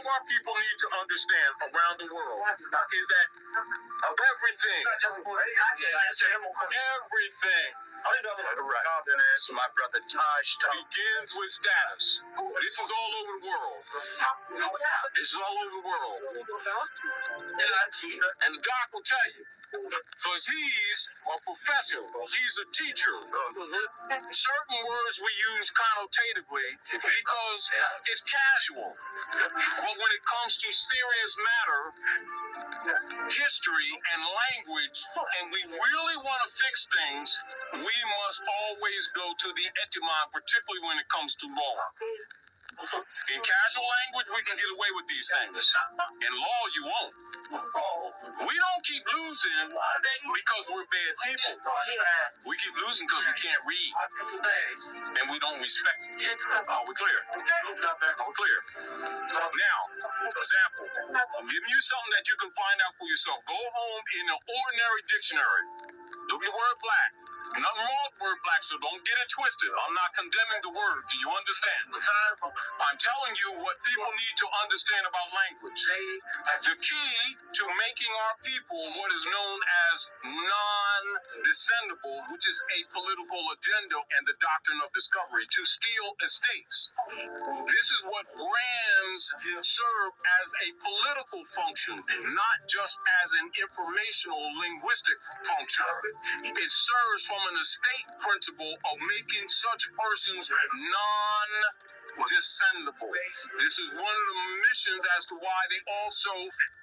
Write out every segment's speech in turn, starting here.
our people need to understand around the world is that everything, so my brother Taj begins with status. This is all over the world. This is all over the world. And God will tell you, because he's a professor, he's a teacher. Certain words we use connotatively because it's casual. But when it comes to serious matter, history and language, and we really want to fix things, we must always go to the etymon, particularly when it comes to law. In casual language, we can get away with these things. In law, you won't. We don't keep losing because we're bad people. We keep losing because we can't read. And we don't respect it. Are we clear? Are we clear? Now, example. I'm giving you something that you can find out for yourself. Go home in an ordinary dictionary. Look at the word black. Nothing wrong with the word black, so don't get it twisted. I'm not condemning the word. Do you understand? I'm telling you what people need to understand about language. The key to making our people what is known as non-descendable, which is a political agenda and the doctrine of discovery, to steal estates. This is what brands serve as a political function, not just as an informational linguistic function. It serves from an estate principle of making such persons non-descendable. This is one of the missions as to why they also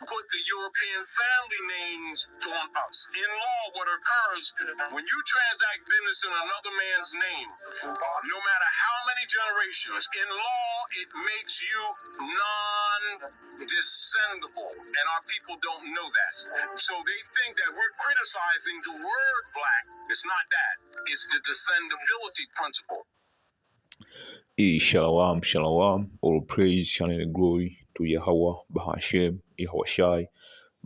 put the European family names on us. In law, what occurs when you transact business in another man's name, no matter how many generations, in law, it makes you non-descendable. And our people don't know that. So they think that we're criticizing the word black. It's not that. It's the descendability principle. Shalom, shalom, all praise, honor and glory to Yahweh, Bahashem, Yahushai,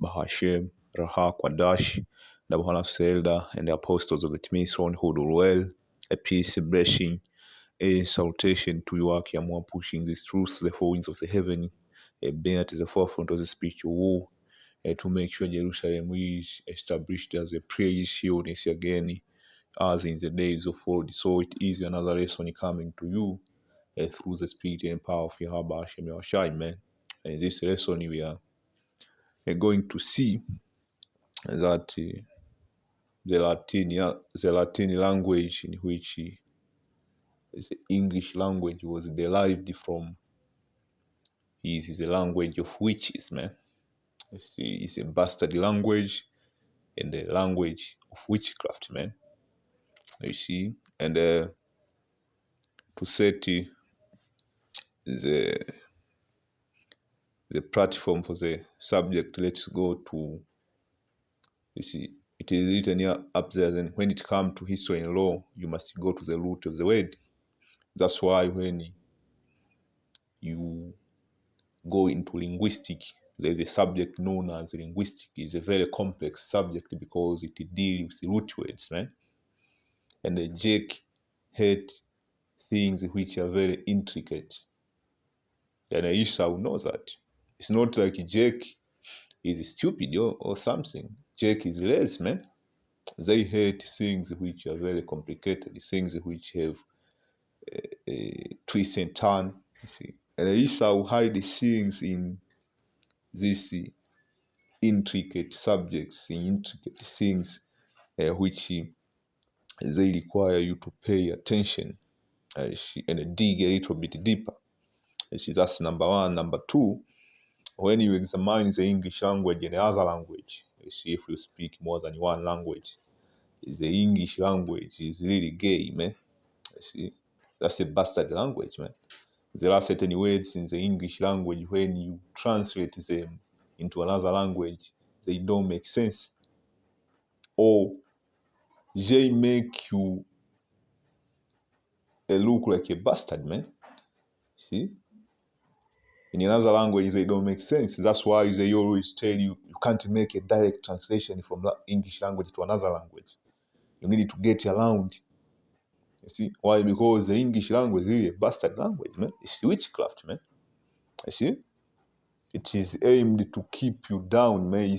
Bahashem, Raha, Kwadash, the Bahana Selda, and the apostles of the Timison who do well. A peace, a blessing, a salutation to you, Akiamwa, pushing these truths, the four winds of the heaven, being at the forefront of the spiritual war, to make sure Jerusalem is established as a praise shield again, as in the days of old. So it is another lesson coming to you through the spirit and power of Yahweh Hashem Yahushai, man. And in this lesson, we are going to see that the Latin language in which the English language was derived from is the language of witches, man. You see, it's a bastard language and the language of witchcraft, man. You see, and to set the platform for the subject, let's go to, you see, it is written here up there, and when it comes to history and law, you must go to the root of the word. That's why when you go into linguistic, there's a subject known as linguistic. It's a very complex subject because it deals with root words, man. And the Jake hate things which are very intricate. And Esau knows that. It's not like Jake is stupid or something. Jake is less, man. They hate things which are very complicated, things which have a twist and turn, you see. And Esau hide things in these intricate subjects, in intricate things which they require you to pay attention and dig a little bit deeper. That's number one. Number two, when you examine the English language and the other language, you see, if you speak more than one language, the English language is really gay, man. You see, that's a bastard language, man. There are certain words in the English language, when you translate them into another language, they don't make sense. Or they make you look like a bastard, man. See? In another language, they don't make sense. That's why they always tell you, you can't make a direct translation from English language to another language. You need to get around. You see? Why? Because the English language is really a bastard language, man. It's witchcraft, man. You see? It is aimed to keep you down, man.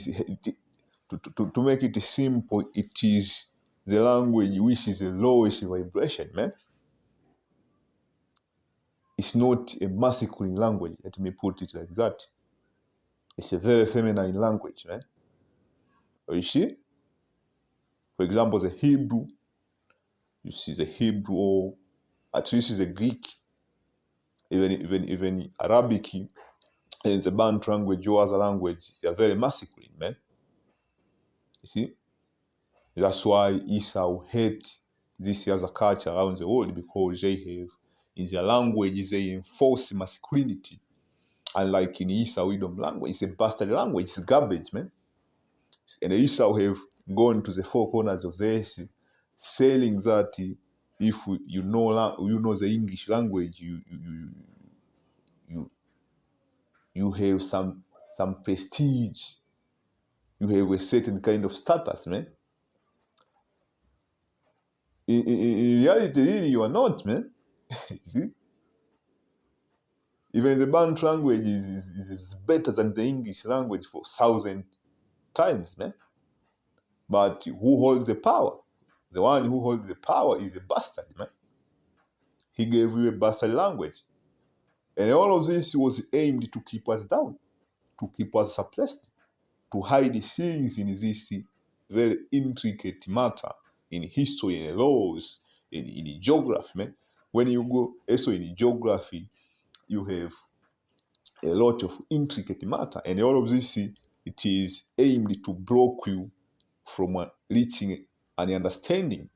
To make it simple, it is the language which is the lowest vibration, man. It's not a masculine language, let me put it like that. It's a very feminine language, man. You see? For example, the Hebrew, you see the Hebrew, or at least the Greek, even Arabic, and the Bantu language or other language, they are very masculine, man. You see? That's why Esau hate this other culture around the world, because they have, in their language, they enforce masculinity. Unlike in Esau Edom language, it's a bastard language, it's garbage, man. And Esau have gone to the four corners of the earth, selling that if you know the English language, you have some prestige, you have a certain kind of status, man. In reality, really, you are not, man. You see? Even the Bantu language is better than the English language for 1,000 times, man. But who holds the power? The one who holds the power is a bastard, man. He gave you a bastard language. And all of this was aimed to keep us down, to keep us suppressed, to hide the things in this very intricate matter in history, in laws, in geography, man. When you go also in geography, you have a lot of intricate matter, and all of this, it is aimed to block you from reaching an understanding.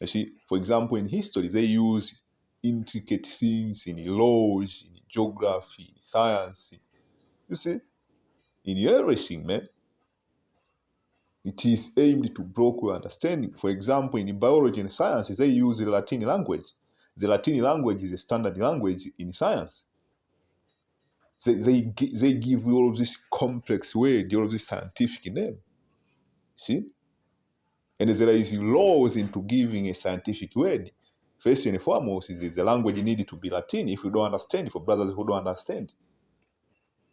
You see, for example, in history, they use intricate things in laws, in geography, in science. You see, in everything, man, it is aimed to block your understanding. For example, in biology and science, they use the Latin language. The Latin language is a standard language in science. They give you all of this complex word, all of this scientific name. See? And there is laws into giving a scientific word. First and foremost is the language needed to be Latin if you don't understand, for brothers who don't understand.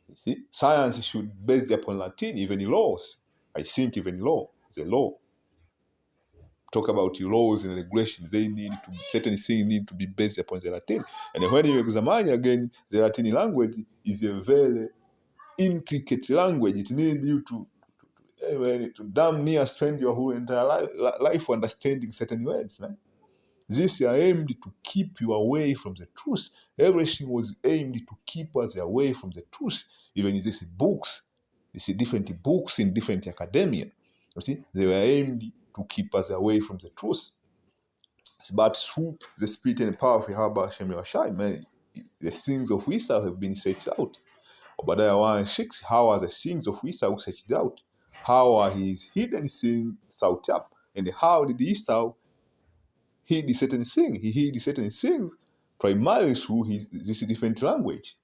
You see? Science should base upon Latin, even in laws. I think even law is a law. Talk about laws and regulations, they need to be, certain things need to be based upon the Latin. And when you examine again, the Latin language is a very intricate language. It needs you to damn near spend your whole entire life understanding certain words, man. These are aimed to keep you away from the truth. Everything was aimed to keep us away from the truth. Even in these books, you see different books in different academia. You see, they were aimed to keep us away from the truth. But through the spirit and power of Yahweh Hashem Yahshai, man, the things of Esau have been searched out. Obadiah 1:6, how are the things of Esau searched out? How are his hidden things sought up? And how did Esau hid certain thing? He hid certain things primarily through this different language,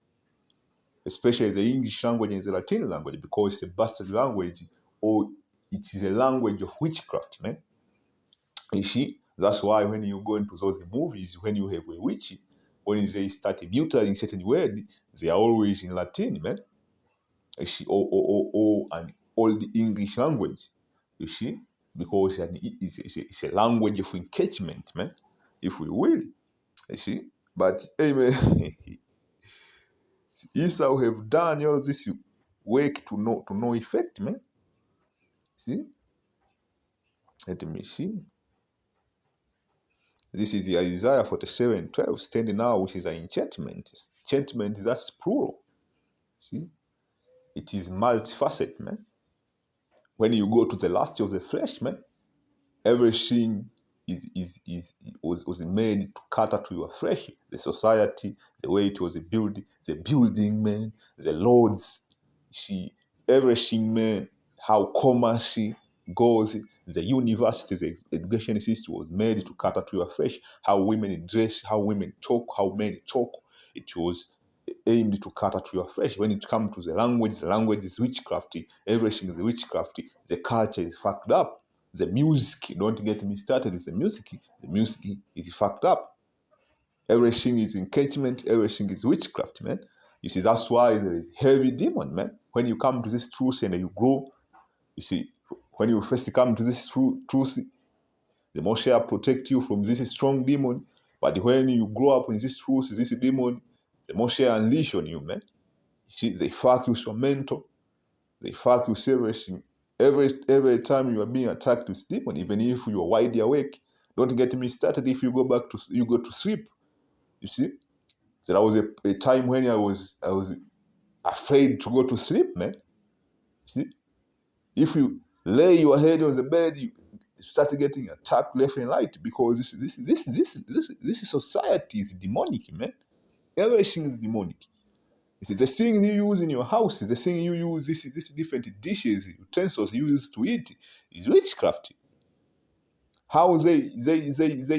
especially the English language and the Latin language, because it's a bastard language, or it is a language of witchcraft, man. You see, that's why when you go into those movies, when you have a witch, when they start mutilating certain words, they are always in Latin, man. You see, or an old English language, you see, because it's a language of engagement, man, if we will, you see. But amen. Esau have done all this work to no effect, man. See, let me see. This is Isaiah 47:12, standing now, which is an enchantment. Enchantment, that's plural. See, it is multifaceted, man. When you go to the lust of the flesh, man, everything was made to cater to your flesh. The society, the way it was built, the building, man, the roads, see, everything, man, how commerce goes, the university, the education system was made to cater to your flesh. How women dress, how women talk, how men talk, it was aimed to cater to your flesh. When it comes to the language is witchcrafty. Everything is witchcrafty. The culture is fucked up. The music, don't get me started with the music. The music is fucked up. Everything is engagement. Everything is witchcraft, man. You see, that's why there is heavy demon, man. When you come to this truth and you grow, you see, when you first come to this truth, the Most High protect you from this strong demon. But when you grow up in this truth, this demon, the Most High unleash on you, man. You see, they fuck you so mental. They fuck you seriously. Every time you are being attacked with demon, even if you are wide awake, don't get me started if you go to sleep. You see? So that was a time when I was afraid to go to sleep, man. See? If you lay your head on the bed, you start getting attacked left and right because this society is demonic, man. Everything is demonic. It's the thing you use in your house, the thing you use, this different dishes, utensils you use to eat is witchcraft. How they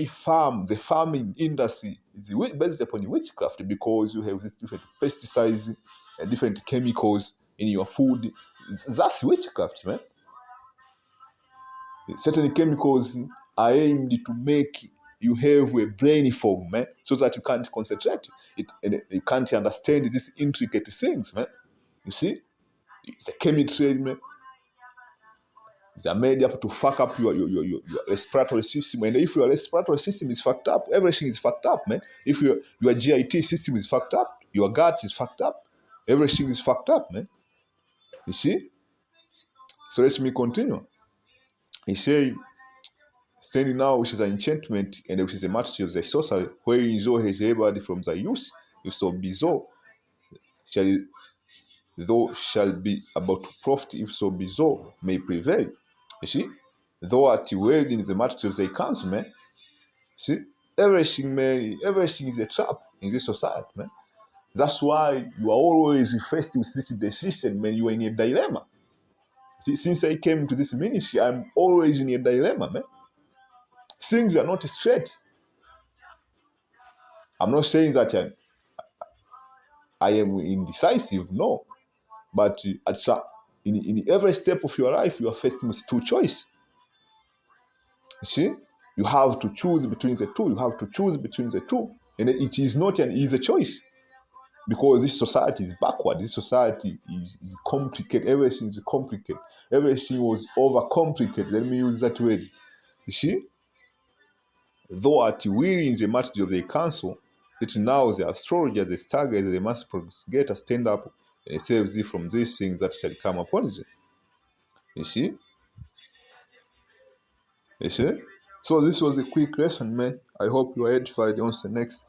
farm, the farming industry is based upon witchcraft because you have these different pesticides and different chemicals in your food. That's witchcraft, man. Certain chemicals are aimed to make you have a brain fog, man, so that you can't concentrate. And you can't understand these intricate things, man. You see? It's a chemistry, man. They're made up to fuck up your respiratory system. And if your respiratory system is fucked up, everything is fucked up, man. If your GIT system is fucked up, your gut is fucked up, everything is fucked up, man. You see? So let me continue. He say, standing now, which is an enchantment, and which is a mastery of the sorcerer, wherein Zo has labored from the youth, if so be so, shall be about to profit, if so be so, may prevail. You see? Though at wielding the mastery of the council, man. See? Everything, man, everything is a trap in this society, man. That's why you are always faced with this decision, man. You are in a dilemma. See, since I came to this ministry, I'm always in a dilemma, man. Things are not straight. I'm not saying that I am indecisive, no. But in every step of your life, you are faced with two choices. You see? You have to choose between the two. You have to choose between the two. And it is not an easy choice. Because this society is backward. This society is complicated. Everything is complicated. Everything was overcomplicated. Let me use that word. You see? Though at wielding the mastery of the council, it now the astrologer, the stargazer, the master propagator stand up and saves thee from these things that shall come upon thee. You see? You see? So this was a quick lesson, man. I hope you are edified. On to the next.